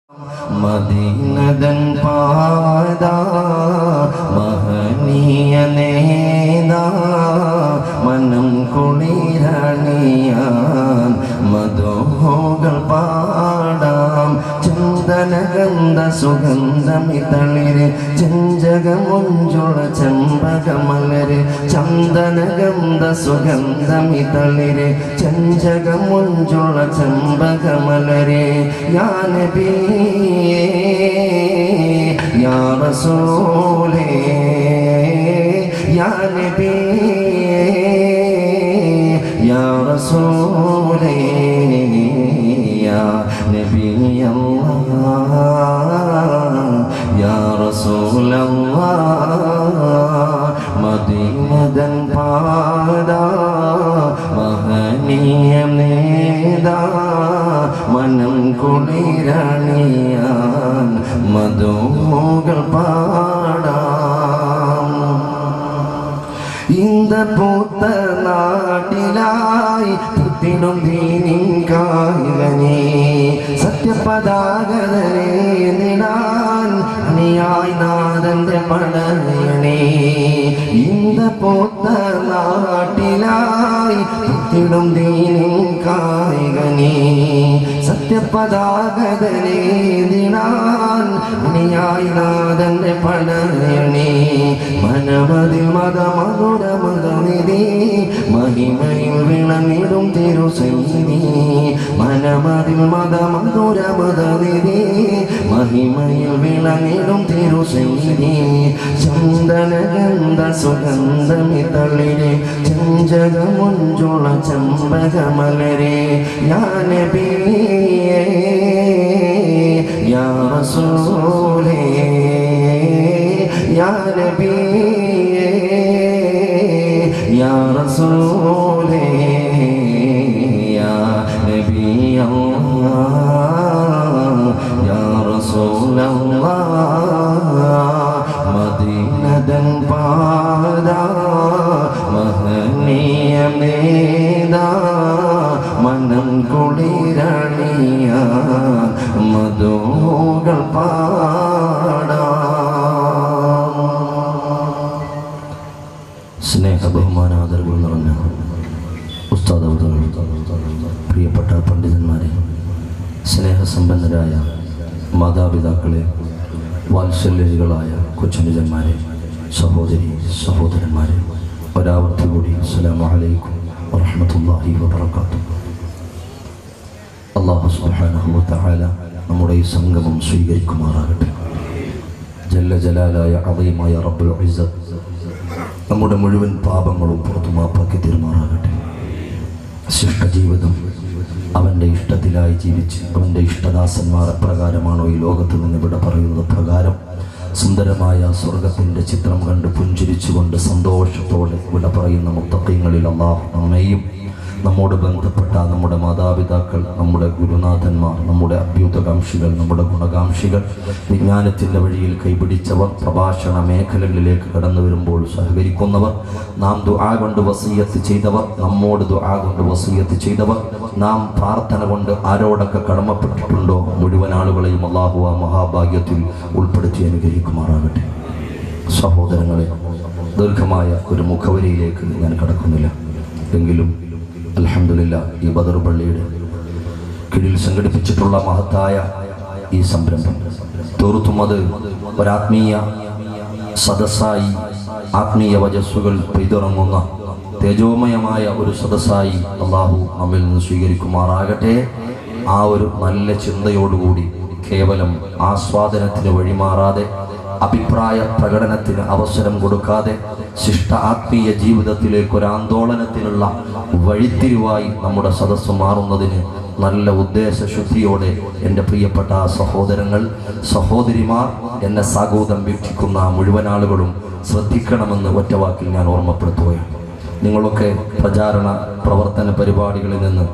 മദീനതൻ പാത മഹനീയ നേതാ മനം കുളിരണിയാൻ മധുഹോകൾ പാടാം ചന്ദനഗന്ധ സുഗന്ധമിതളിര് ചഞ്ചകമുഞ്ചുള ചമ്പകമലര് ചന്ദനഗന്ധ സുഗന്ധമിതളിര് ചഞ്ചകമുഞ്ചുള ചമ്പകമലര് യാ നബി या रसूले या नबी या रसूले या नबी अल्लाह या रसूल अल्लाह मदीनतन पादा महनीय नेदा മനം കുളിരണിയാൻ മധുകൾ പാടാം ഇന്ത പൂത്ത നാട്ടിലായി പുത്തിടും ദീനിൻ കായികനേ സത്യപതാകതനെ നിടാൻ അണിയായി നാദന്റെ പടയണേ ഇന്ത പൂത്ത നാട്ടിലായി പുത്തിടും ദീനിൻ കായികനേ സത്യപതാകതനെ നിടാൻ അണിയായി നാദന്റെ പടയണേ മനമതിൽ മതമധുരമതനിധി മഹിമയിൽ വിളങ്ങിടും തിരുസൈനി മനമതിൽ മതമധുരമതനിധി മഹിമയിൽ വിളങ്ങിടും തിരുസൈനി ചന്ദനഗന്ധ സുഗന്ധമിതളിരെ ചഞ്ചകമുഞ്ചുള ചമ്പകമലരെ യാ നബി യാ റസൂലേ യാ നബി या रसूले या नबी अल्लाह या रसूल अल्लाह मदीनतन पादा महनीय नेदा मनम കുളിരണിയാൻ മധുകൾ പാടാം സ്നേഹ ബഹുമാനാദരവുകൾ നിറഞ്ഞ ഉസ്താദ്, പ്രിയപ്പെട്ട പണ്ഡിതന്മാരെ, സ്നേഹസമ്പന്നരായ മാതാപിതാക്കളെ, വാത്സല്യകളായ കൊച്ചുനിജന്മാരെ, സഹോദരി സഹോദരന്മാരെ, ഒരാവർത്തി കൂടി അസ്സലാമു അലൈക്കും വറഹ്മത്തുള്ളാഹി വബറകാതുഹു. അല്ലാഹു സുബ്ഹാനഹു വ തആല നമ്മുടെ ഈ സംഗമം സ്വീകരിക്കുമാറാകട്ടെ. ജല്ല ജലാലായ അദീമായ റബ്ബുൽ ഇസ്സത്ത് നമ്മുടെ മുഴുവൻ പാപങ്ങളും പുറത്തു മാപ്പാക്കി തീരുമാറാകട്ടെ. ശിഷ്ടജീവിതം അവൻ്റെ ഇഷ്ടത്തിലായി ജീവിച്ച് അവൻ്റെ ഇഷ്ടദാസന്മാർ എപ്രകാരമാണോ ഈ ലോകത്ത് നിന്ന് ഇവിടെ പറയുന്നത് പ്രകാരം സുന്ദരമായ സ്വർഗത്തിൻ്റെ ചിത്രം കണ്ട് പുഞ്ചിരിച്ചുകൊണ്ട് സന്തോഷത്തോടെ ഇവിടെ പറയുന്ന മുത്തഖീങ്ങളിൽ അല്ലാഹു നമ്മെയും നമ്മോട് ബന്ധപ്പെട്ട നമ്മുടെ മാതാപിതാക്കൾ, നമ്മുടെ ഗുരുനാഥന്മാർ, നമ്മുടെ അഭ്യുതകാംക്ഷികൾ, നമ്മുടെ ഗുണകാംക്ഷികൾ, വിജ്ഞാനത്തിൻ്റെ വഴിയിൽ കൈപിടിച്ചവർ, പ്രഭാഷണ മേഖലകളിലേക്ക് കടന്നു വരുമ്പോൾ സഹകരിക്കുന്നവർ, നാം ദുആ കൊണ്ട് വസിയ്യത്ത് ചെയ്തവർ, നമ്മോട് ദുആ കൊണ്ട് വസിയ്യത്ത് ചെയ്തവർ, നാം പ്രാർത്ഥന കൊണ്ട് ആരോടൊക്കെ കടമപ്പെട്ടിട്ടുണ്ടോ മുഴുവൻ ആളുകളെയും അല്ലാഹു ആ മഹാഭാഗ്യത്തിൽ ഉൾപ്പെടുത്തി അനുഗ്രഹിക്കുമാറാകട്ടെ. സഹോദരങ്ങളെ, ദീർഘമായ ഒരു മുഖവരിയിലേക്ക് ഞാൻ കടക്കുന്നില്ല. എങ്കിലും അൽഹംദുലില്ലാഹ് ഈ ബദർ പള്ളിയുടെ കീഴിൽ സംഘടിപ്പിച്ചിട്ടുള്ള മഹത്തായ ഈ സംരംഭം തീർത്തും അത് ഒരാത്മീയ സദസ്സായി, ആത്മീയ വജസ്സുകൾ പെയ്തിറങ്ങുന്ന തേജോമയമായ ഒരു സദസ്സായി അല്ലാഹു നമ്മിൽ നിന്ന് സ്വീകരിക്കുമാറാകട്ടെ. ആ ഒരു നല്ല ചിന്തയോടുകൂടി കേവലം ആസ്വാദനത്തിന് വഴിമാറാതെ, അഭിപ്രായ പ്രകടനത്തിന് അവസരം കൊടുക്കാതെ, ശിഷ്ട ആത്മീയ ജീവിതത്തിലേക്ക് ഒരാന്തോളനത്തിനുള്ള വഴിത്തിരിവായി നമ്മുടെ സദസ്സ് മാറുന്നതിന് നല്ല ഉദ്ദേശശുദ്ധിയോടെ എൻ്റെ പ്രിയപ്പെട്ട സഹോദരങ്ങൾ, സഹോദരിമാർ, എന്നെ സാഗൂതം വീക്ഷിക്കുന്ന മുഴുവൻ ആളുകളും ശ്രദ്ധിക്കണമെന്ന് ഒറ്റവാക്കിൽ ഞാൻ ഓർമ്മപ്പെടുത്തുകയാണ്. നിങ്ങളൊക്കെ പ്രചാരണ പ്രവർത്തന പരിപാടികളിൽ നിന്ന്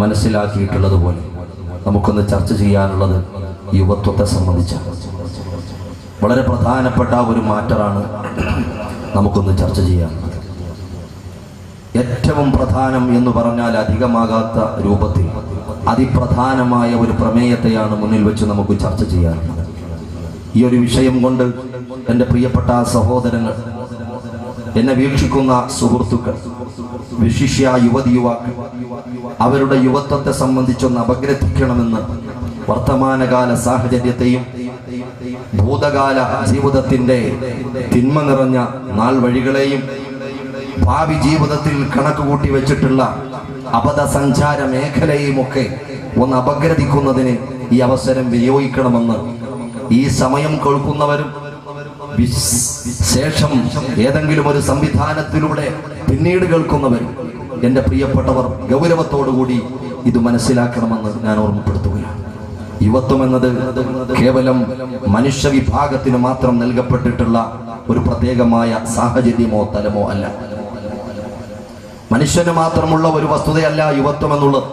മനസ്സിലാക്കിയിട്ടുള്ളതുപോലെ നമുക്കൊന്ന് ചർച്ച ചെയ്യാനുള്ളത് യുവത്വത്തെ സംബന്ധിച്ച വളരെ പ്രധാനപ്പെട്ട ഒരു മാറ്ററാണ് നമുക്കൊന്ന് ചർച്ച ചെയ്യാം. ഏറ്റവും പ്രധാനം എന്ന് പറഞ്ഞാൽ അധികമാകാത്ത രൂപത്തിൽ അതിപ്രധാനമായ ഒരു പ്രമേയത്തെയാണ് മുന്നിൽ വെച്ച് നമുക്ക് ചർച്ച ചെയ്യാറുള്ളത്. ഈ ഒരു വിഷയം കൊണ്ട് എൻ്റെ പ്രിയപ്പെട്ട സഹോദരങ്ങൾ, എന്നെ വീക്ഷിക്കുന്ന സുഹൃത്തുക്കൾ, വിശിഷ്യ യുവതി യുവാക്കൾ, അവരുടെ യുവത്വത്തെ സംബന്ധിച്ചൊന്ന് അപഗ്രഥിക്കണമെന്ന് വർത്തമാനകാല സാഹചര്യത്തെയും ഭൂതകാല ജീവിതത്തിൻ്റെ തിന്മ നിറഞ്ഞ നാൾ വഴികളെയും ഭാവി ജീവിതത്തിൽ കണക്കുകൂട്ടി വെച്ചിട്ടുള്ള അബദ്ധസഞ്ചാര മേഖലയുമൊക്കെ ഒന്ന് അപഗ്രഥിക്കുന്നതിന് ഈ അവസരം വിനിയോഗിക്കണമെന്ന് ഈ സമയം കേൾക്കുന്നവരും ശേഷം ഏതെങ്കിലും ഒരു സംവിധാനത്തിലൂടെ പിന്നീട് കേൾക്കുന്നവരും എൻ്റെ പ്രിയപ്പെട്ടവർ ഗൗരവത്തോടുകൂടി ഇത് മനസ്സിലാക്കണമെന്ന് ഞാൻ ഓർമ്മപ്പെടുത്തുകയാണ്. യുവത്വം എന്നത് കേവലം മനുഷ്യ വിഭാഗത്തിന് മാത്രം നൽകപ്പെട്ടിട്ടുള്ള ഒരു പ്രത്യേകമായ സാഹചര്യമോ തലമോ അല്ല. മനുഷ്യന് മാത്രമുള്ള ഒരു വസ്തുതയല്ല യുവത്വം എന്നുള്ളത്.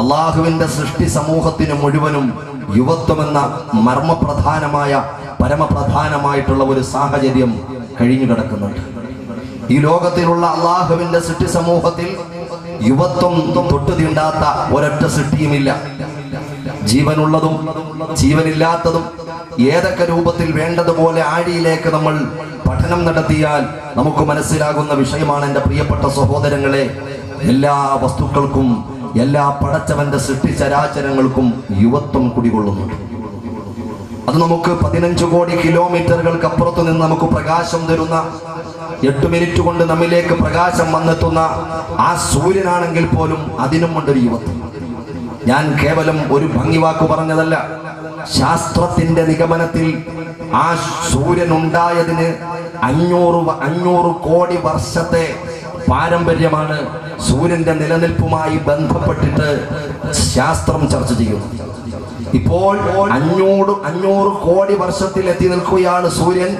അള്ളാഹുവിന്റെ സൃഷ്ടി സമൂഹത്തിന് മുഴുവനും യുവത്വമെന്ന മർമ്മപ്രധാനമായ പരമപ്രധാനമായിട്ടുള്ള ഒരു സാഹചര്യം കഴിഞ്ഞു കിടക്കുന്നുണ്ട്. ഈ ലോകത്തിലുള്ള അള്ളാഹുവിന്റെ സൃഷ്ടി സമൂഹത്തിൽ യുവത്വം തൊട്ടു തീണ്ടാത്ത ഒരൊറ്റ സൃഷ്ടിയുമില്ല. ജീവനുള്ളതും ജീവനില്ലാത്തതും ഏതൊക്കെ രൂപത്തിൽ വേണ്ടതുപോലെ ആഴിയിലേക്ക് നമ്മൾ പഠനം നടത്തിയാൽ നമുക്ക് മനസ്സിലാകുന്ന വിഷയമാണ് എൻ്റെ പ്രിയപ്പെട്ട സഹോദരങ്ങളെ. എല്ലാ വസ്തുക്കൾക്കും എല്ലാ പടച്ചവന്റെ സൃഷ്ടിചരാചരങ്ങൾക്കും യുവത്വം കുടികൊള്ളുന്നുണ്ട്. അത് നമുക്ക് 15 കോടി കിലോമീറ്ററുകൾക്ക് അപ്പുറത്ത് നിന്ന് നമുക്ക് പ്രകാശം തരുന്ന 8 മിനിറ്റ് കൊണ്ട് നമ്മിലേക്ക് പ്രകാശം വന്നെത്തുന്ന ആ സൂര്യനാണെങ്കിൽ പോലും അതിനും കൊണ്ടൊരു യുവത്വം. ഞാൻ കേവലം ഒരു ഭംഗിവാക്ക് പറഞ്ഞതല്ല. ശാസ്ത്രത്തിന്റെ നിഗമനത്തിൽ ആ സൂര്യൻ ഉണ്ടായതിന് 500 കോടി വർഷത്തെ പാരമ്പര്യമാണ് സൂര്യന്റെ നിലനിൽപ്പുമായി ബന്ധപ്പെട്ടിട്ട് ശാസ്ത്രം ചർച്ച ചെയ്യുന്നു. ഇപ്പോൾ 500 കോടി വർഷത്തിൽ എത്തി നിൽക്കുകയാണ് സൂര്യൻ.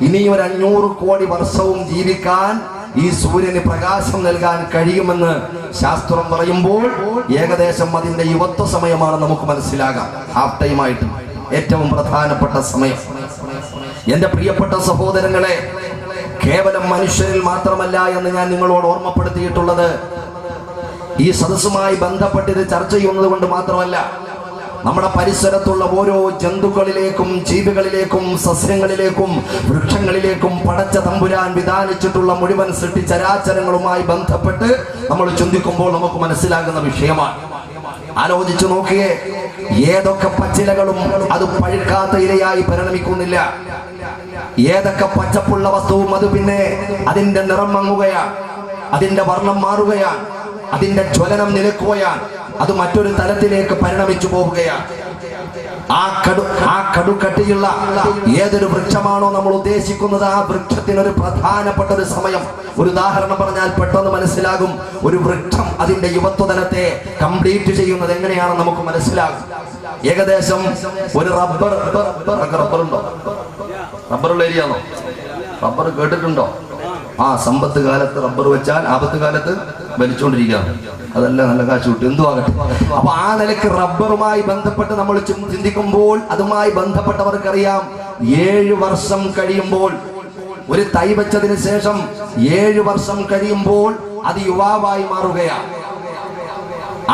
ഇനിയൊരു 500 കോടി വർഷവും ജീവിക്കാൻ ഈ സൂര്യന് പ്രകാശം നൽകാൻ കഴിയുമെന്ന് ശാസ്ത്രം പറയുമ്പോൾ ഏകദേശം അതിന്റെ യുവത്വ സമയമാണ് നമുക്ക് മനസ്സിലാകാം. ഹാഫ് ടൈമായിട്ട് ഏറ്റവും പ്രധാനപ്പെട്ട സമയം. എന്റെ പ്രിയപ്പെട്ട സഹോദരങ്ങളെ, കേവലം മനുഷ്യരിൽ മാത്രമല്ല എന്ന് ഞാൻ നിങ്ങളോട് ഓർമ്മപ്പെടുത്തിയിട്ടുള്ളത് ഈ സദസ്സുമായി ബന്ധപ്പെട്ട് ഇത് ചർച്ച ചെയ്യുന്നത് കൊണ്ട് മാത്രമല്ല, നമ്മുടെ പരിസരത്തുള്ള ഓരോ ജന്തുക്കളിലേക്കും ജീവികളിലേക്കും സസ്യങ്ങളിലേക്കും വൃക്ഷങ്ങളിലേക്കും പടച്ച തമ്പുരാൻ വിധാനിച്ചിട്ടുള്ള മുഴുവൻ സൃഷ്ടിചരാചരങ്ങളുമായി ബന്ധപ്പെട്ട് നമ്മൾ ചിന്തിക്കുമ്പോൾ നമുക്ക് മനസ്സിലാകുന്ന വിഷയമാണ്. ആലോചിച്ചു നോക്കിയേ, ഏതൊക്കെ പച്ചിലകളും അത് പഴുക്കാത്ത ഇലയായി പരിണമിക്കുന്നില്ല. ഏതൊക്കെ പച്ചപ്പുള്ള വസ്തുവും അത് പിന്നെ അതിന്റെ നിറം മങ്ങുകയാണ്, അതിന്റെ വർണ്ണം മാറുകയാണ്, അതിന്റെ ജ്വലനം നിലക്കുകയാണ്, അത് മറ്റൊരു തലത്തിലേക്ക് പരിണമിച്ചു പോവുകയാണ്. ആ കടുകട്ടിയുള്ള ഏതൊരു വൃക്ഷമാണോ നമ്മൾ ഉദ്ദേശിക്കുന്നത്, ആ വൃക്ഷത്തിനൊരു പ്രധാനപ്പെട്ട ഒരു സമയം, ഒരു ഉദാഹരണം പറഞ്ഞാൽ പെട്ടെന്ന് മനസ്സിലാകും. ഒരു വൃക്ഷം അതിന്റെ യുവത്വതലത്തെ കംപ്ലീറ്റ് ചെയ്യുന്നത് എങ്ങനെയാണെന്ന് നമുക്ക് മനസ്സിലാകും. ഏകദേശം ഒരു റബ്ബറുണ്ടോ? റബ്ബറുള്ള ഏരിയ ആണോ? റബ്ബർ കേട്ടിട്ടുണ്ടോ? സമ്പത്ത് കാലത്ത് റബ്ബർ വെച്ചാൽ ആപത്ത് കാലത്ത് വലിച്ചുകൊണ്ടിരിക്കുകയാണ്. അതല്ല നല്ല കാശ് കിട്ടും, എന്തു ആകട്ടെ. അപ്പൊ ആ നിലയ്ക്ക് റബ്ബറുമായി ബന്ധപ്പെട്ട് നമ്മൾ ചിന്തിക്കുമ്പോൾ അതുമായി ബന്ധപ്പെട്ടവർക്കറിയാം 7 വർഷം കഴിയുമ്പോൾ, ഒരു തൈ വെച്ചതിന് ശേഷം 7 വർഷം കഴിയുമ്പോൾ അത് യുവാവായി മാറുകയാണ്.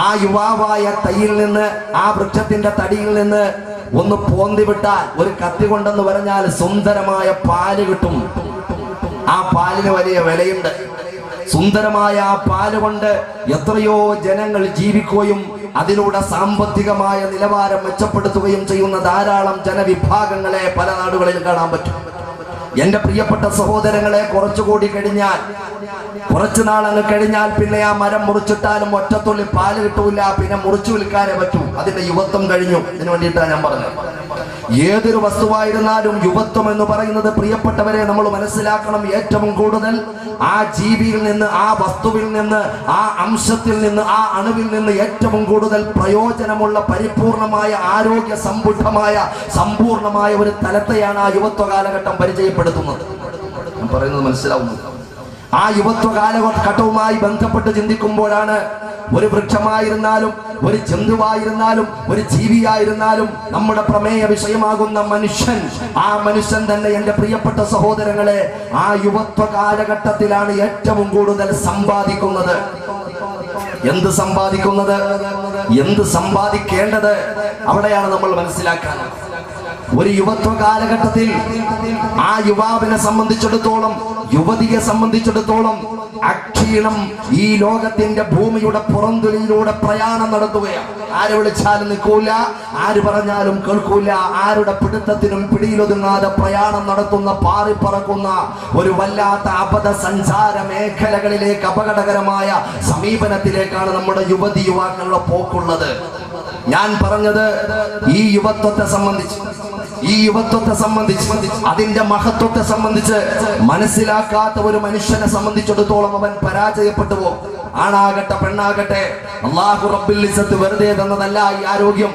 ആ യുവാവായ തൈയിൽ നിന്ന്, ആ വൃക്ഷത്തിന്റെ തടിയിൽ നിന്ന് ഒന്ന് പോന്തി വിട്ടാൽ, ഒരു കത്തി കൊണ്ടെന്ന് പറഞ്ഞാൽ സുന്ദരമായ പാല് കിട്ടും. ആ പാലിന് വലിയ വിലയുണ്ട്. സുന്ദരമായ ആ പാല് കൊണ്ട് എത്രയോ ജനങ്ങൾ ജീവിക്കുകയും അതിലൂടെ സാമ്പത്തികമായ നിലവാരം മെച്ചപ്പെടുത്തുകയും ചെയ്യുന്ന ധാരാളം ജനവിഭാഗങ്ങളെ പല നാടുകളിൽ കാണാൻ പറ്റും. എന്റെ പ്രിയപ്പെട്ട സഹോദരങ്ങളെ, കുറച്ചുകൂടി കഴിഞ്ഞാൽ, കുറച്ചു നാളങ്ങ് കഴിഞ്ഞാൽ പിന്നെ ആ മരം മുറിച്ചിട്ടാലും ഒറ്റത്തുള്ളി പാല് കിട്ടൂല, പിന്നെ മുറിച്ചു വിൽക്കാനേ പറ്റൂ. അതിന്റെ യുവത്വം കഴിഞ്ഞു. ഇതിനു വേണ്ടിയിട്ടാണ് ഞാൻ പറഞ്ഞത്. ഏതൊരു വസ്തുവായിരുന്നാലും യുവത്വം എന്ന് പറയുന്നത്, പ്രിയപ്പെട്ടവരെ, നമ്മൾ മനസ്സിലാക്കണം, ഏറ്റവും കൂടുതൽ ആ ജീവിയിൽ നിന്ന്, ആ വസ്തുവിൽ നിന്ന്, ആ അംശത്തിൽ നിന്ന്, ആ അണുവിൽ നിന്ന് ഏറ്റവും കൂടുതൽ പ്രയോജനമുള്ള പരിപൂർണമായ ആരോഗ്യ സമ്പൂർണമായ ഒരു തലത്തെയാണ് ആ യുവത്വ കാലഘട്ടം പരിചയപ്പെടുത്തുന്നത്. ഞാൻ പറയുന്നത് മനസ്സിലാവുന്നു. ആ യുവത്വ കാലഘട്ടവുമായി ബന്ധപ്പെട്ട് ചിന്തിക്കുമ്പോഴാണ് ഒരു വൃക്ഷമായിരുന്നാലും, ഒരു ജന്തുവായിരുന്നാലും, ഒരു ജീവിയായിരുന്നാലും നമ്മുടെ പ്രമേയ വിഷയമാകുന്ന മനുഷ്യൻ, ആ മനുഷ്യൻ തന്നെ എൻ്റെ പ്രിയപ്പെട്ട സഹോദരങ്ങളെ ആ യുവത്വ കാലഘട്ടത്തിലാണ് ഏറ്റവും കൂടുതൽ സമ്പാദിക്കുന്നത്. എന്ത് സമ്പാദിക്കുന്നത്, എന്ത് സമ്പാദിക്കേണ്ടത്, അവിടെയാണ് നമ്മൾ മനസ്സിലാക്കാൻ. ഒരു യുവത്വ കാലഘട്ടത്തിൽ ആ യുവാവിനെ സംബന്ധിച്ചിടത്തോളം, യുവതിയെ സംബന്ധിച്ചിടത്തോളം അക്ഷീണം ഈ ലോകത്തിന്റെ ഭൂമിയുടെ പുറംതുലിയിലൂടെ പ്രയാണം നടത്തുകയാണ്. ആര് വിളിച്ചാലും നിൽക്കൂല, ആര് പറഞ്ഞാലും കേൾക്കൂല, ആരുടെ പിടുത്തത്തിനും പിടിയിലൊതുങ്ങാതെ പ്രയാണം നടത്തുന്ന, പാറിപ്പറക്കുന്ന ഒരു വല്ലാത്ത അബദ്ധ സഞ്ചാര മേഖലകളിലേക്ക്, അപകടകരമായ സമീപനത്തിലേക്കാണ് നമ്മുടെ യുവതി യുവാക്കളുടെ പോക്കുള്ളത്. ഞാൻ പറഞ്ഞത് ഈ യുവത്വത്തെ സംബന്ധിച്ച്, അതിന്റെ മഹത്വത്തെ സംബന്ധിച്ച് മനസ്സിലാക്കാത്ത ഒരു മനുഷ്യനെ സംബന്ധിച്ചിടത്തോളം അവൻ പരാജയപ്പെട്ടു പോകും. ആണാകട്ടെ പെണ്ണാകട്ടെ, അല്ലാഹു റബ്ബുൽ ഇസ്സത്ത് വെറുതെ തന്നതല്ല ഈ ആരോഗ്യം,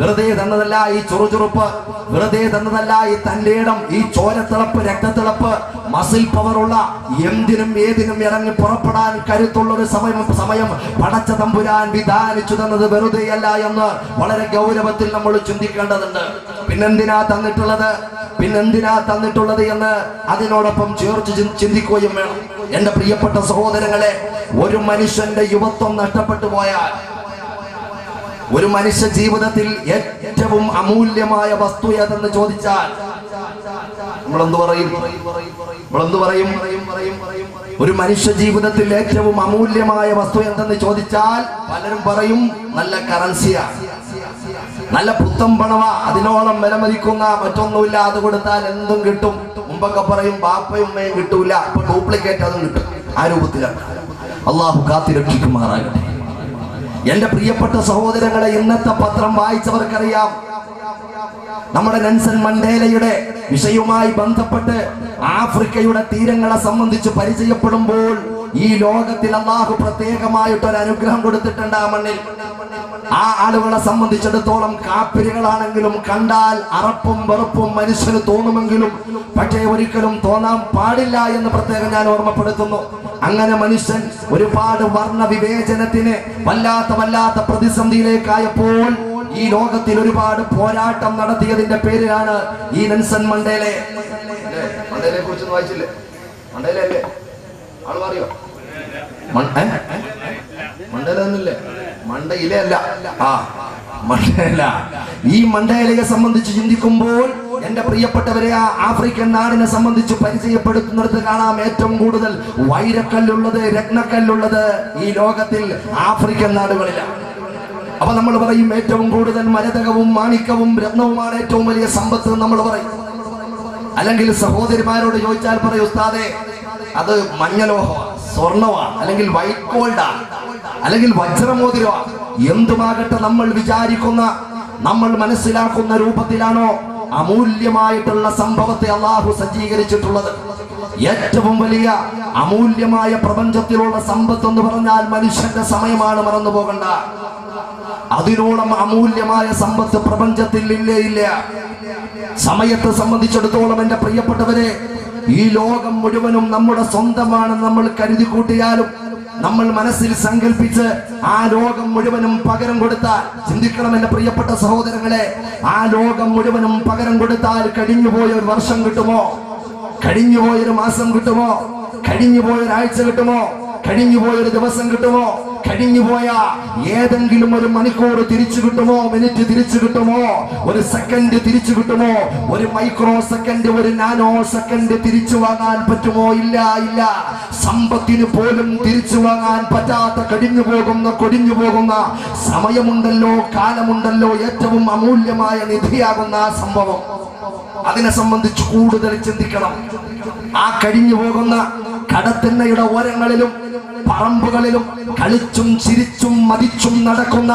വെറുതെ തന്നതല്ല ഈ ചുറുചുറുപ്പ്, വെറുതെ തന്നതല്ല ഈ തന്റെ ഇടം, ഈ ചോരത്തിളപ്പ്, രക്തത്തിളപ്പ്, മസിൽ പവറുള്ള, എന്തിനും ഏതിനും ഇറങ്ങി പുറപ്പെടാൻ കരുത്തുള്ള ഒരു സമയം പടച്ച തമ്പുരാൻ വിധാനിച്ചു തന്നത് വെറുതെയല്ല എന്ന് വളരെ ഗൗരവത്തിൽ നമ്മൾ ചിന്തിക്കേണ്ടതുണ്ട്. പിന്നെന്തിനാ തന്നിട്ടുള്ളത് എന്ന് അതിനോടൊപ്പം ചേർത്ത് ചിന്തിക്കുകയും വേണം. എന്റെ പ്രിയപ്പെട്ട സഹോദരങ്ങളെ, ഒരു മനുഷ്യന്റെ യുവത്വം നഷ്ടപ്പെട്ടു പോയാൽ, ഒരു മനുഷ്യ ജീവിതത്തിൽ ഏറ്റവും അമൂല്യമായ വസ്തു ഏതെന്ന് ചോദിച്ചാൽ നമ്മളെന്ത് പറയും? ഒരു മനുഷ്യ ജീവിതത്തിൽ ഏറ്റവും അമൂല്യമായ വസ്തു എന്തെന്ന് ചോദിച്ചാൽ പലരും പറയും നല്ല കറൻസിയാ, നല്ല പുത്തം പണമാ, അതിനോളം വിലമതിക്കുന്ന മറ്റൊന്നുമില്ല, അത് കൊടുത്താൽ എന്തും കിട്ടും. മുമ്പൊക്കെ പറയും ബാപ്പയും ഉമ്മയും കിട്ടൂല, ഇപ്പൊ ഡ്യൂപ്ലിക്കേറ്റ് അതും കിട്ടും. ആ രൂപത്തിലാണ്. അള്ളാഹു കാത്തിരക്ഷിക്കുമാറാകട്ടെ. എന്റെ പ്രിയപ്പെട്ട സഹോദരങ്ങളെ, ഇന്നത്തെ പത്രം വായിച്ചവർക്കറിയാം, നമ്മുടെ നെൽസൺ മണ്ടേലയുടെ വിഷയവുമായി ബന്ധപ്പെട്ട് ആഫ്രിക്കയുടെ തീരങ്ങളെ സംബന്ധിച്ച് പരിചയപ്പെടുമ്പോൾ ഈ ലോകത്തിൽ അല്ലാഹു പ്രത്യേകമായിട്ടൊരു അനുഗ്രഹം കൊടുത്തിട്ടുണ്ട് ആ മണ്ണിൽ. ആ ആളുകളെ സംബന്ധിച്ചിടത്തോളം കാപ്പിരികളാണെങ്കിലും കണ്ടാൽ അറപ്പും വെറുപ്പും മനുഷ്യന് തോന്നുമെങ്കിലും പക്ഷേ ഒരിക്കലും തോന്നാൻ പാടില്ല എന്ന് പ്രത്യേകം ഞാൻ ഓർമ്മപ്പെടുത്തുന്നു. അങ്ങനെ മനുഷ്യൻ ഒരുപാട് വർണ്ണ വിവേചനത്തിന് വല്ലാത്ത പ്രതിസന്ധിയിലേക്കായപ്പോൾ ഈ ലോകത്തിൽ ഒരുപാട് പോരാട്ടം നടത്തിയതിന്റെ പേരിലാണ് ഈ നെൽസൺ മണ്ടേലയെ കുറിച്ച് വായിച്ചില്ലേ? മണ്ടേല അല്ലേ? ആള് അറിയോ? മണ്ടേല തന്നില്ലേ? മണ്ടയിലേ അല്ല, മണ്ടേല. ഈ മണ്ടേലയെ സംബന്ധിച്ച് ചിന്തിക്കുമ്പോൾ എന്റെ പ്രിയപ്പെട്ടവരെ, ആ ആഫ്രിക്കൻ നാടിനെ സംബന്ധിച്ച് പരിചയപ്പെടുത്തുന്നിടത്ത് കാണാം ഏറ്റവും കൂടുതൽ വൈരക്കല്ലുള്ളത്, രത്നക്കല്ലുള്ളത് ഈ ലോകത്തിൽ ആഫ്രിക്കൻ നാടുകളിലാണ്. അപ്പൊ നമ്മൾ പറയും ഏറ്റവും കൂടുതൽ മരതകവും മാണിക്കവും രത്നവുമാണ് ഏറ്റവും വലിയ സമ്പത്ത് നമ്മൾ പറയും. അല്ലെങ്കിൽ സഹോദരിമാരോട് ചോദിച്ചാൽ പറയും ഉസ്താദേ അത് മഞ്ഞലോഹമാണ്, സ്വർണമാണ്, അല്ലെങ്കിൽ വൈറ്റ് ഗോൾഡാണ്, അല്ലെങ്കിൽ വജ്രമോതിരമാണ്. എന്തുമാകട്ടെ, നമ്മൾ വിചാരിക്കുന്ന, നമ്മൾ മനസ്സിലാക്കുന്ന രൂപത്തിലാണോ അമൂല്യമായിട്ടുള്ള സംഭവത്തെ അള്ളാഹു സജ്ജീകരിച്ചിട്ടുള്ളത്? ഏറ്റവും വലിയ അമൂല്യമായ പ്രപഞ്ചത്തിലുള്ള സമ്പത്ത് എന്ന് പറഞ്ഞാൽ മനുഷ്യന്റെ സമയമാണ്, മറന്നു പോകണ്ട. അതിനോളം അമൂല്യമായ സമ്പത്ത് പ്രപഞ്ചത്തിൽ ഇല്ല. സമയത്തെ സംബന്ധിച്ചിടത്തോളം എന്റെ പ്രിയപ്പെട്ടവരെ, ഈ ലോകം മുഴുവനും നമ്മുടെ സ്വന്തമാണെന്ന് നമ്മൾ കരുതി കൂട്ടിയാലും, നമ്മൾ മനസ്സിൽ സങ്കല്പിച്ച് ആ ലോകം മുഴുവനും പകരം കൊടുത്താൽ, ചിന്തിക്കണം എന്റെ പ്രിയപ്പെട്ട സഹോദരങ്ങളെ, ആ ലോകം മുഴുവനും പകരം കൊടുത്താൽ കഴിഞ്ഞുപോയ ഒരു വർഷം കിട്ടുമോ? കഴിഞ്ഞുപോയൊരു മാസം കിട്ടുമോ? കഴിഞ്ഞുപോയൊരാഴ്ച കിട്ടുമോ? കഴിഞ്ഞുപോയൊരു ദിവസം കിട്ടുമോ? കഴിഞ്ഞുപോയ ഏതെങ്കിലും ഒരു മണിക്കൂർ തിരിച്ചു കിട്ടുമോ? മിനിറ്റ് തിരിച്ചു കിട്ടുമോ? ഒരു സെക്കൻഡ് തിരിച്ചു കിട്ടുമോ? ഒരു മൈക്രോ സെക്കൻഡ്, ഒരു നാനോ സെക്കൻഡ് തിരിച്ചു വാങ്ങാൻ പറ്റുമോ? ഇല്ല. സമ്പത്തിന് പോലും തിരിച്ചു വാങ്ങാൻ പറ്റാത്ത കൊടിഞ്ഞു പോകുന്ന സമയമുണ്ടല്ലോ, കാലമുണ്ടല്ലോ, ഏറ്റവും അമൂല്യമായ നിധിയാകുന്ന ആ സംഭവം. അതിനെ സംബന്ധിച്ച് കൂടുതൽ ചിന്തിക്കണം. ആ കഴിഞ്ഞു പോകുന്ന കടത്തിണ്ണയുടെ ഓരങ്ങളിലും പറമ്പുകളിലും കളിച്ചും ചിരിച്ചും മതിച്ചും നടക്കുന്ന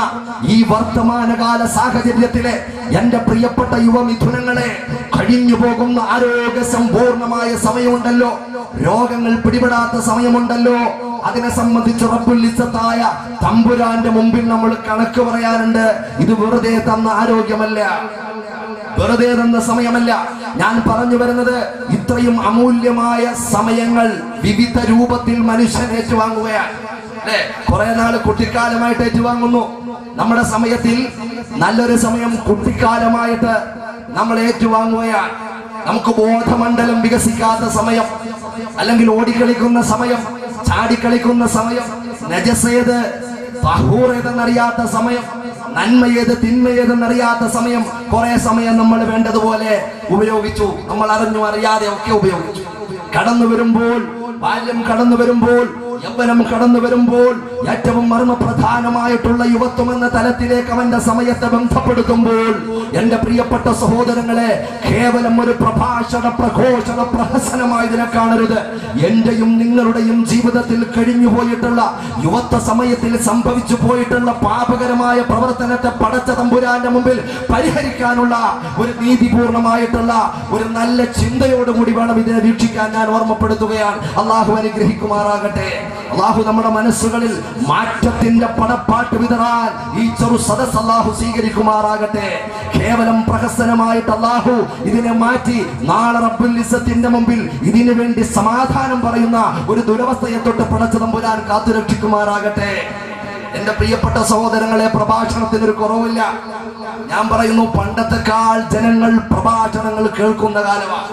ഈ വർത്തമാനകാല സാഹചര്യത്തിലെ എന്റെ പ്രിയപ്പെട്ട യുവമിഥുനങ്ങളെ, കഴിഞ്ഞു പോകുന്ന ആരോഗ്യ സമ്പൂർണമായ സമയമുണ്ടല്ലോ, രോഗങ്ങൾ പിടിപെടാത്ത സമയമുണ്ടല്ലോ, അതിനെ സംബന്ധിച്ച് റബ്ബുൽ ഇസ്സത്തായ തമ്പുരാന്റെ മുമ്പിൽ നമ്മൾ കണക്ക് പറയാനുണ്ട്. ഇത് വെറുതെ തന്ന ആരോഗ്യമല്ല, വെറുതെ തന്ന സമയമല്ല. ഞാൻ പറഞ്ഞു വരുന്നത്, ഇത്രയും അമൂല്യമായ സമയങ്ങൾ വിവിധ രൂപത്തിൽ മനുഷ്യൻ ഏറ്റുവാങ്ങുകയാണ്. അല്ലെ, കുറെ നാൾ കുട്ടിക്കാലമായിട്ട് ഏറ്റുവാങ്ങുന്നു. നമ്മുടെ സമയത്തിൽ നല്ലൊരു സമയം കുട്ടിക്കാലമായിട്ട് നമ്മൾ ഏറ്റുവാങ്ങുകയാണ്. നമുക്ക് ബോധമണ്ഡലം വികസിക്കാത്ത സമയം, അല്ലെങ്കിൽ ഓടിക്കളിക്കുന്ന സമയം, ചാടിക്കളിക്കുന്ന സമയം, നജസേത് തഹൂർ ഏതെന്നറിയാത്ത സമയം, നന്മ ഏത് തിന്മ ഏതെന്നറിയാത്ത സമയം, കുറെ സമയം നമ്മൾ വേണ്ടതുപോലെ ഉപയോഗിച്ചു, നമ്മൾ അറിഞ്ഞു അറിയാതെ ഒക്കെ ഉപയോഗിച്ചു. കടന്നു വരുമ്പോൾ, ബാല്യം കടന്നു വരുമ്പോൾ, യൗവനം കടന്നു വരുമ്പോൾ, ഏറ്റവും മർമ്മപ്രധാനമായിട്ടുള്ള യുവത്വം എന്ന തലത്തിലേക്ക് അവന്റെ സമയത്തെ ബന്ധപ്പെടുത്തുമ്പോൾ, എന്റെ പ്രിയപ്പെട്ട സഹോദരങ്ങളെ, കേവലം ഒരു പ്രഭാഷണ പ്രഘോഷണ പ്രഹസനമായി ഇതിനെ കാണരുത്. എന്റെയും നിങ്ങളുടെയും ജീവിതത്തിൽ കഴിഞ്ഞു പോയിട്ടുള്ള യുവത്വ സമയത്തിൽ സംഭവിച്ചു പോയിട്ടുള്ള പാപകരമായ പ്രവർത്തനത്തെ പടച്ച തമ്പുരാന്റെ മുമ്പിൽ പരിഹരിക്കാനുള്ള ഒരു നീതിപൂർണമായിട്ടുള്ള ഒരു നല്ല ചിന്തയോടുകൂടി വേണം ഇതിനെ വീക്ഷിക്കാൻ ഞാൻ ഓർമ്മപ്പെടുത്തുകയാണ്. അള്ളാഹു അനുഗ്രഹിക്കുമാറാകട്ടെ. അള്ളാഹു നമ്മുടെ മനസ്സുകളിൽ മാറ്റത്തിന്റെ പടപ്പാട്ട് വിതറാൻ ഈ ചെറു സദസ് അള്ളാഹു സ്വീകരിക്കുമാറാകട്ടെ. കേവലം പ്രഹസനമായിട്ട് അള്ളാഹു ഇതിനെ മാറ്റി നാളെ റബ്ബുൽ ഇസ്സത്തിന്റെ മുമ്പിൽ ഇതിനു വേണ്ടി സമാധാനം പറയുന്ന ഒരു ദുരവസ്ഥയെ തൊട്ട് പടച്ച തമ്പുരാൻ കാത്തുരക്ഷിക്കുമാറാകട്ടെ. എന്റെ പ്രിയപ്പെട്ട സഹോദരങ്ങളെ, പ്രഭാഷണത്തിനൊരു കുറവില്ല. ഞാൻ പറയുന്നു, പണ്ടത്തെക്കാൾ ജനങ്ങൾ പ്രഭാഷണങ്ങൾ കേൾക്കുന്ന കാലമാണ്.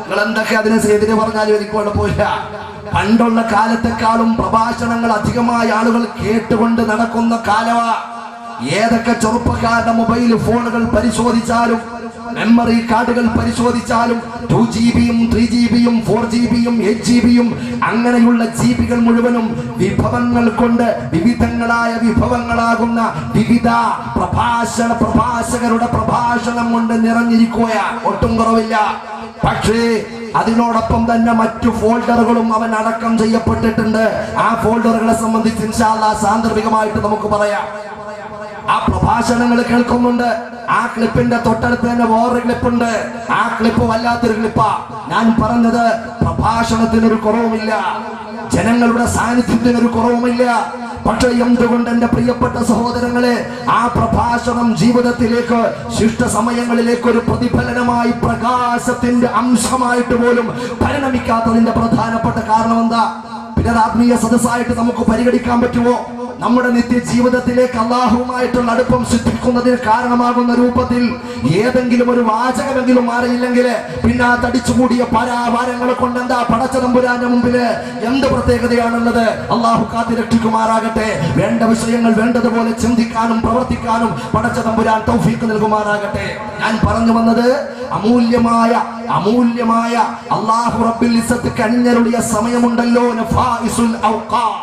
നിങ്ങൾ എന്തൊക്കെ അതിനെതിരെ പറഞ്ഞാലും എനിക്ക് കുഴപ്പമില്ല. പണ്ടുള്ള കാലത്തെക്കാളും പ്രഭാഷണങ്ങൾ അധികമായ ആളുകൾ കേട്ടുകൊണ്ട് നടക്കുന്ന കാലമാ. ഏതൊക്കെ ചെറുപ്പക്കാരുടെ മൊബൈൽ ഫോണുകൾ പരിശോധിച്ചാലും, മെമ്മറി കാർഡുകൾ പരിശോധിച്ചാലും 2GB-യും 3GB-യും 4GB-യും 8GB-യും അങ്ങനെയുള്ള GB-കൾ മുഴുവനും വിഭവങ്ങൾ കൊണ്ട് വിവിധങ്ങളായ വിഭവങ്ങളാകുന്ന വിവിധ പ്രഭാഷകരുടെ പ്രഭാഷണം കൊണ്ട് നിറഞ്ഞിരിക്കുകയാണ്. ഒട്ടും കുറവില്ല. പക്ഷേ അതിനോടൊപ്പം തന്നെ മറ്റു ഫോൾഡറുകളും അവൻ അടക്കം ചെയ്യപ്പെട്ടിട്ടുണ്ട്. ആ ഫോൾഡറുകളെ സംബന്ധിച്ച് ഇൻഷാ അല്ലാഹ് സാന്ദർഭികമായിട്ട് നമുക്ക് പറയാം. ആ പ്രഭാഷണങ്ങൾ കേൾക്കുന്നുണ്ട്. ആ ക്ലിപ്പിന്റെ തൊട്ടടുത്ത് തന്നെ വേറൊരു ക്ലിപ്പുണ്ട്. ആ ക്ലിപ്പ് വല്ലാത്തൊരു ക്ലിപ്പാ. ഞാൻ പറഞ്ഞത്, പ്രഭാഷണത്തിനൊരു കുറവുമില്ല, ജനങ്ങളുടെ സാന്നിധ്യത്തിനൊരു കുറവുമില്ല. പക്ഷെ എന്തുകൊണ്ട് എന്റെ പ്രിയപ്പെട്ട സഹോദരങ്ങളെ, ആ പ്രഭാഷണം ജീവിതത്തിലേക്ക്, ശിഷ്ട സമയങ്ങളിലേക്ക് ഒരു പ്രതിഫലനമായി പ്രകാശത്തിന്റെ അംശമായിട്ട് പോലും പരിണമിക്കാത്തതിന്റെ പ്രധാനപ്പെട്ട കാരണം എന്താ? പിന്നെ ആത്മീയ സദസ്സായിട്ട് നമുക്ക് പരിഗണിക്കാൻ പറ്റുമോ? നമ്മുടെ നിത്യജീവിതത്തിലേക്ക് അള്ളാഹുവുമായിട്ടുള്ള അടുപ്പം സിദ്ധിക്കുന്നതിന് കാരണമാകുന്ന രൂപത്തിൽ ഏതെങ്കിലും ഒരു വാചകമെങ്കിലും മാറിയില്ലെങ്കിൽ പിന്നെ ആ തടിച്ചുകൂടിയ പരാഭാരങ്ങളെ കൊണ്ട് എന്താ പടച്ച തമ്പുരാന്റെ മുമ്പില് എന്ത് പ്രത്യേകതയാണുള്ളത്? അള്ളാഹു കാത്തിരക്ഷിക്കുമാറാകട്ടെ. വേണ്ട വിഷയങ്ങൾ വേണ്ടതുപോലെ ചിന്തിക്കാനും പ്രവർത്തിക്കാനും പടച്ച തമ്പുരാൻ തൗഫീഖ് നൽകുമാറാകട്ടെ. ഞാൻ പറഞ്ഞു വന്നത്, അമൂല്യമായ അള്ളാഹു റബ്ബുൽ ഇസ്സത്ത് കനിഞ്ഞരുളിയ സമയമുണ്ടല്ലോ, നഫായിസുൽ ഔഖാത്ത്.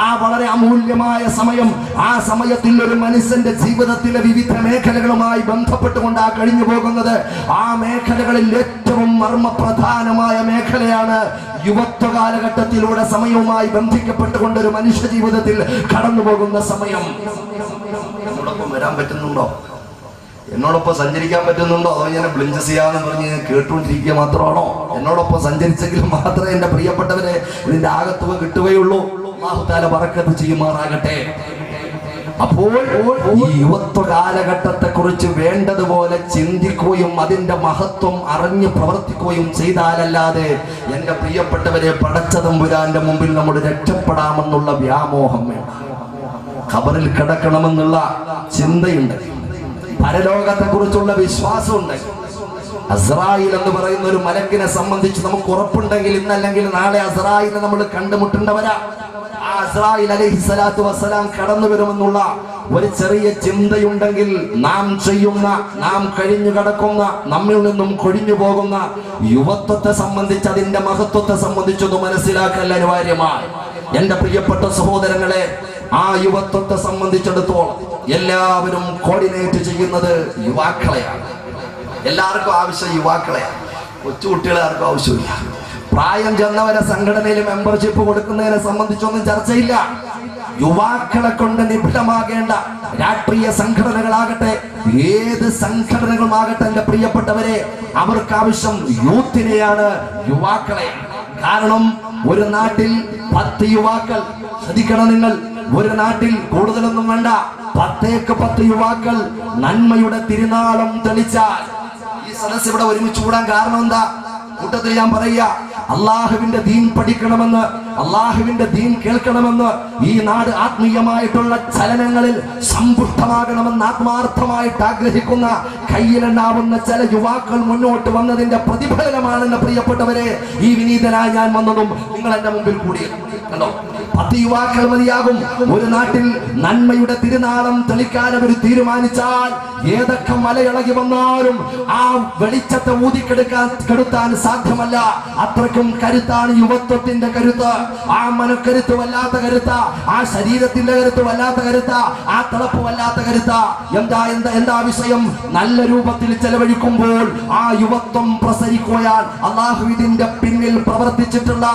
ആ വളരെ അമൂല്യമായ സമയം, ആ സമയത്തിൽ ഒരു മനുഷ്യന്റെ ജീവിതത്തിലെ വിവിധ മേഖലകളുമായി ബന്ധപ്പെട്ടുകൊണ്ടാ കഴിഞ്ഞു പോകുന്നത്. ആ മേഖലകളിൽ ഏറ്റവും മർമ്മപ്രധാനമായ മേഖലയാണ് യുവത്വ കാലഘട്ടത്തിലൂടെ സമയവുമായി ബന്ധിക്കപ്പെട്ടുകൊണ്ട് ഒരു മനുഷ്യ ജീവിതത്തിൽ കടന്നു പോകുന്ന സമയം. എന്നോടൊപ്പം വരാൻ പറ്റുന്നുണ്ടോ? എന്നോടൊപ്പം സഞ്ചരിക്കാൻ പറ്റുന്നുണ്ടോ? അതോ ഞാൻ ബ്ലിഞ്ച് ചെയ്യാന്ന് പറഞ്ഞ് കേട്ടുകൊണ്ടിരിക്കുക മാത്രമാണോ? എന്നോടൊപ്പം സഞ്ചരിച്ചെങ്കിൽ മാത്രമേ എന്റെ പ്രിയപ്പെട്ടവരെ ഇതിന്റെ ആകത്തുക കിട്ടുകയുള്ളൂ. അല്ലാഹു തആല ബറക്കത്ത് ചെയ്യുമാറാകട്ടെ. അപ്പോൾ ഈ യുവത്വ കാലഘട്ടത്തെ കുറിച്ച് വേണ്ടതുപോലെ ചിന്തിക്കുകയും അതിന്റെ മഹത്വം അറിഞ്ഞ് പ്രവർത്തിക്കുകയും ചെയ്താലല്ലാതെ എന്റെ പ്രിയപ്പെട്ടവരെ പടച്ച തമ്പുരാന്റെ മുമ്പിൽ നമ്മൾ രക്ഷപ്പെടാമെന്നുള്ള വ്യാമോഹം വേണ്ട. ഖബറിൽ കിടക്കണമെന്നുള്ള ചിന്തയുണ്ട്, പരലോകത്തെ കുറിച്ചുള്ള വിശ്വാസമുണ്ട്. അസ്രായിൽ എന്ന് പറയുന്ന ഒരു മലക്കിനെ സംബന്ധിച്ച് നമുക്ക് ഉറപ്പുണ്ടെങ്കിൽ ഇന്നല്ലെങ്കിൽ നാളെ അസ്രായിനെ നമ്മൾ കണ്ടുമുട്ടേണ്ടവരാ. ആ അസ്രായിൽ അലൈഹിസ്സലാത്തു വസ്സലാം കടന്നു വരുമെന്നുള്ള ഒരു ചെറിയ ചിന്തയുണ്ടെങ്കിൽ നാം കഴിഞ്ഞു കിടക്കുന്ന, നമ്മിൽ നിന്നും കൊഴിഞ്ഞു പോകുന്ന യുവത്വത്തെ സംബന്ധിച്ച്, അതിന്റെ മഹത്വത്തെ സംബന്ധിച്ചൊന്ന് മനസ്സിലാക്കൽ അനിവാര്യമാണ്. എന്റെ പ്രിയപ്പെട്ട സഹോദരങ്ങളെ, ആ യുവത്വത്തെ സംബന്ധിച്ചിടത്തോളം എല്ലാവരും കോർഡിനേറ്റ് ചെയ്യുന്നത് യുവാക്കളെയാണ്. എല്ലാവർക്കും ആവശ്യം യുവാക്കളെയാണ്. കൊച്ചുകുട്ടികളെ ആർക്കും ആവശ്യമില്ല. പ്രായം ചെന്നവരെ സംഘടനയിൽ മെമ്പർഷിപ്പ് കൊടുക്കുന്നതിനെ സംബന്ധിച്ചൊന്നും ചർച്ചയില്ല. യുവാക്കളെ കൊണ്ട് നിബിഡമാകേണ്ട രാഷ്ട്രീയ സംഘടനകളാകട്ടെ, ഏത് സംഘടനകളുമാകട്ടെ, എന്റെ പ്രിയപ്പെട്ടവരെ, അവർക്ക് ആവശ്യം യൂത്തിനെയാണ്, യുവാക്കളെ. കാരണം ഒരു നാട്ടിൽ 10 യുവാക്കൾ, ശ്രദ്ധിക്കണം നിങ്ങൾ, ഒരു നാട്ടിൽ കൂടുതലൊന്നും വേണ്ട, 10 യുവാക്കൾ നന്മയുടെ തിരുനാളം തെളിച്ചാൽ ഈ സദസ്സ് ഇവിടെ ഒരുമിച്ച് കൂടാൻ കാരണം എന്താ? കൂട്ടത്തിൽ ഞാൻ പറയുക, അള്ളാഹുവിന്റെ ദീൻ പഠിക്കണമെന്ന്, അള്ളാഹുവിന്റെ ദീൻ കേൾക്കണമെന്ന്, ഈ നാട് ആത്മീയമായിട്ടുള്ള ചലനങ്ങളിൽ സമ്പുഷ്ടമാകണമെന്ന് ആത്മാർത്ഥമായിട്ട് ആഗ്രഹിക്കുന്ന കയ്യിലുണ്ടാവുന്ന ചില യുവാക്കൾ മുന്നോട്ട് വന്നതിന്റെ പ്രതിഫലനമാണെന്ന് പ്രിയപ്പെട്ടവരെ ഈ വിനീതനായി ഞാൻ വന്നതും നിങ്ങൾ എന്റെ മുമ്പിൽ കൂടി കണ്ടോ. 10 യുവാക്കൾ മതിയാകും ഒരു നാട്ടിൽ നന്മയുടെ തിരുനാളം തെളിക്കാൻ അവർ തീരുമാനിച്ചാൽ ഏതൊക്കെ മലയിളകി വന്നാലും ആ വെളിച്ചത്തെ ഊതിക്കെടുത്താൻ സാധ്യമല്ല. അത്രയ്ക്കും കരുത്താണ് യുവത്വത്തിന്റെ കരുത്ത്. ആ മനക്കരുത്ത് വല്ലാത്ത കരുത്ത, ആ ശരീരത്തിന്റെ കരുത്ത് വല്ലാത്ത കരുത്ത, ആ തിളപ്പ് വല്ലാത്ത കരുത്ത. എന്താ വിഷയം? നല്ല രൂപത്തിൽ ചെലവഴിക്കുമ്പോൾ ആ യുവത്വം പ്രസരിക്കുകയാൽ അള്ളാഹു ഇതിന്റെ പിന്നിൽ പ്രവർത്തിച്ചിട്ടുള്ള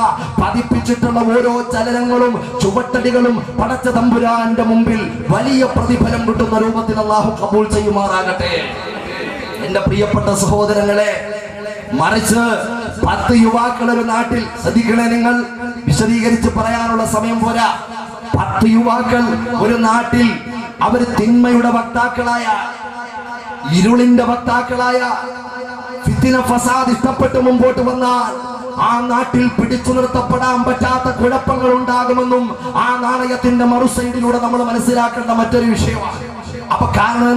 പതിപ്പിച്ചിട്ടുള്ള ഓരോ ചലനങ്ങളും ചുവട്ടടികളും പടച്ച തമ്പുരാന്റെ മുമ്പിൽ വലിയ പ്രതിഫലം കിട്ടുന്ന രൂപത്തിൽ അള്ളാഹു കബൂൽ ചെയ്യുമാറാകട്ടെ. എന്റെ പ്രിയപ്പെട്ട സഹോദരങ്ങളെ, മറിച്ച് 10 യുവാക്കൾ ഒരു നാട്ടിൽ, ശ്രദ്ധിക്കണേ നിങ്ങൾ, വിശദീകരിച്ച് പറയാനുള്ള സമയം പോരാ. 10 യുവാക്കൾ ഒരു നാട്ടിൽ അവർ തിന്മയുടെ വക്താക്കളായ, ഇരുളിന്റെ വക്താക്കളായ, ഫിത്ന ഫസാദ് ഇഷ്ടപ്പെട്ട് മുമ്പോട്ട് വന്നാൽ ആ നാട്ടിൽ പിടിച്ചു നിർത്തപ്പെടാൻ പറ്റാത്ത കുഴപ്പങ്ങൾ ഉണ്ടാകുമെന്നും ആ നാണയത്തിന്റെ മറുസൈഡിലൂടെ നമ്മൾ മനസ്സിലാക്കേണ്ട മറ്റൊരു വിഷയമാണ്. അപ്പൊ കാരണം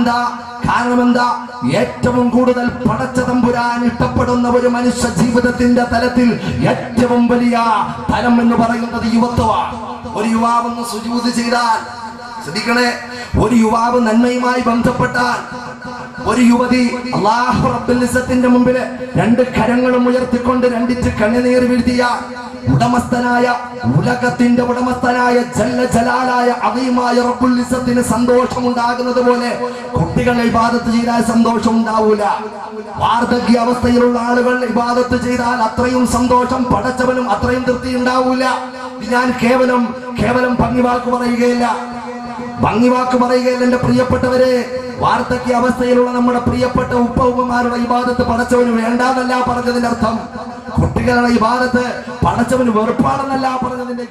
എന്താ? ഏറ്റവും കൂടുതൽ പടച്ച തമ്പുരാൻ ഇഷ്ടപ്പെടുന്ന ഒരു മനുഷ്യ ജീവിതത്തിന്റെ തലത്തിൽ ഏറ്റവും വലിയ തലം എന്ന് പറയുന്നത് യുവത്വമാണ്. ഒരു യുവാവെന്ന് സുജൂദ് ചെയ്താൽ, ശ്രദ്ധിക്കണേ, ഒരു യുവാവ് നന്മയുമായി ബന്ധപ്പെട്ടാൽ, ഒരു യുവതി അല്ലാഹു റബ്ബുൽ ഇസ്സത്തിന്റെ മുമ്പിൽ 2 കരങ്ങളും ഉയർത്തിക്കൊണ്ട് 2 കണ്ണുനീർ വീഴ്ത്തിയ ഉടമസ്ഥനായ, ഉലകത്തിന്റെ ഉടമസ്ഥനായ ജല്ല ജലാലായ അദീമായ റബ്ബുൽ ഇസ്സത്തിന് സന്തോഷം ഉണ്ടാകുന്നത് പോലെ കുട്ടികൾ ഇബാദത്ത് ചെയ്താൽ സന്തോഷം ഉണ്ടാവൂല. വാർദ്ധക്യ അവസ്ഥയിലുള്ള ആളുകൾ ഇബാദത്ത് ചെയ്താൽ അത്രയും സന്തോഷം പടച്ചവനും അത്രയും തൃപ്തി ഉണ്ടാവൂല. ഞാൻ കേവലം ഭംഗിവാക്ക് പറയുകയില്ല. എന്റെ പ്രിയപ്പെട്ടവരെ, വാർദ്ധക്യ അവസ്ഥയിലുള്ള നമ്മുടെ പ്രിയപ്പെട്ട ഉപ്പമാരുടെ ഇബാദത്ത് പടച്ചവന് വേണ്ടാന്നല്ല പറഞ്ഞതിന്റെ അർത്ഥം. കുട്ടികളുടെ ഇബാദത്ത് പടച്ചവന് വെറുപ്പാണെന്നല്ല പറഞ്ഞതിന്റെ